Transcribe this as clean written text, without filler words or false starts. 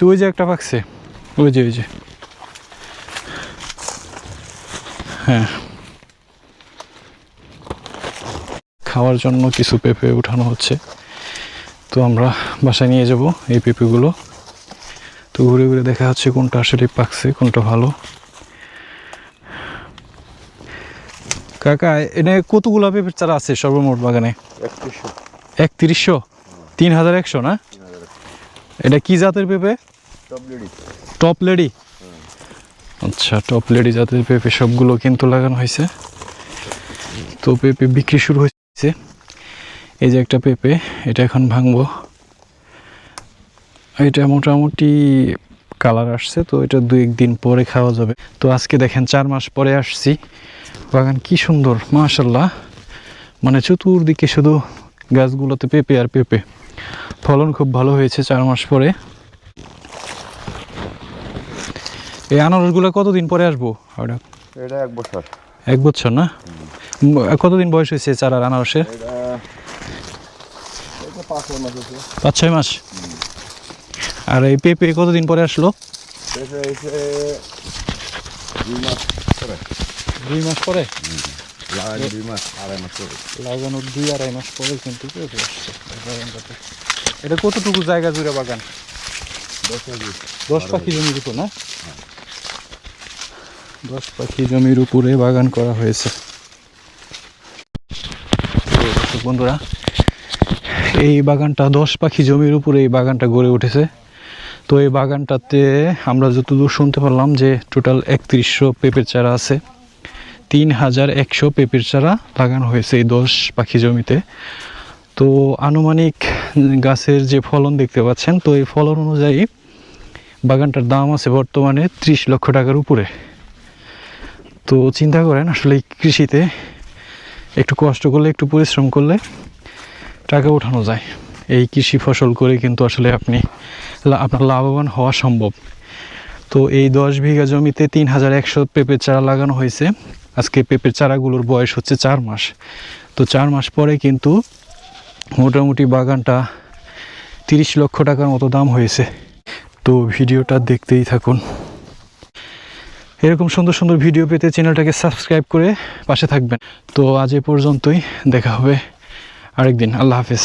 তো ওই যে একটা পাকছে, ওই যে হ্যাঁ, খাওয়ার জন্য কিছু পেঁপে উঠানো হচ্ছে। তো আমরা বাসায় নিয়ে যাব এই পেঁপেগুলো। তো ঘুরে ঘুরে দেখা হচ্ছে কোনটা আসলে পাকছে, কোনটা ভালো। কাকা, এনে কতগুলো পেঁপের চারা আছে সর্বমোট বাগানে? 3100। 3100 না? এটা কি জাতের পেঁপে? Top lady. আচ্ছা, টপ লেডি জাতের পেঁপে সবগুলো কিন্তু লাগানো হয়েছে। তো পেঁপে বিক্রি শুরু হয়েছে। এই যে একটা পেঁপে, এটা এখন ভাঙবো। এটা মোটামুটি কালার আসছে, তো এটা 2-1 দিন পরে খাওয়া যাবে। তো আজকে দেখেন 4 মাস পরে আসছি। বাগান কি সুন্দর মাশাআল্লাহ, মানে চতুর্দিকে শুধু গাছগুলোতে পেঁপে আর পেঁপে। ফলন খুব ভালো হয়েছে 4 মাস পরে। এই আনারসগুলো কতদিন পরে আসবো? এটা 1 বছর। 1 বছর না? কতদিন বয়স হয়েছে চারার আনারসের? 5-6 মাস। আর এই পেঁপে কতদিন পরে আসলো? 2 মাস পরে। লাগানোর 2 মাস 2.5 মাস পরে। লাগানোর 2-2.5 মাস পরে কিন্তু পেঁপে আসছে বাগানটাতে। এটা কতটুকু জায়গা জুড়ে বাগান? 10 পাখি জমির উপর না? 10 পাখি জমির উপরে বাগান করা হয়েছে। বন্ধুরা, এই বাগানটা 10 পাখি জমির উপরে এই বাগানটা গড়ে উঠেছে। তো এই বাগানটাতে আমরা যতদূর শুনতে পারলাম যে টোটাল 3100 পেঁপের চারা আছে। 3100 পেঁপের চারা লাগানো হয়েছে এই 10 পাখি জমিতে। তো আনুমানিক গাছের যে ফলন দেখতে পাচ্ছেন, তো এই ফলন অনুযায়ী বাগানটার দাম আছে বর্তমানে 30 লক্ষ টাকার উপরে। তো চিন্তা করেন আসলে কৃষিতে একটু কষ্ট করলে, একটু পরিশ্রম করলে টাকা উঠানো যায়। এই কৃষি ফসল করে কিন্তু আসলে আপনার লাভবান হওয়া সম্ভব। তো এই 10 বিঘা জমিতে 3100 পেঁপের চারা লাগানো হয়েছে। আজকে পেঁপের চারাগুলোর বয়স হচ্ছে 4 মাস। তো 4 মাস পরে কিন্তু মোটামুটি বাগানটা 30 লক্ষ টাকার মতো দাম হয়েছে। তো ভিডিওটা দেখতেই থাকুন। এরকম সুন্দর সুন্দর ভিডিও পেতে চ্যানেলটাকে সাবস্ক্রাইব করে পাশে থাকবেন। তো আজ এ পর্যন্তই, দেখা হবে আরেকদিন। আল্লাহ হাফেজ।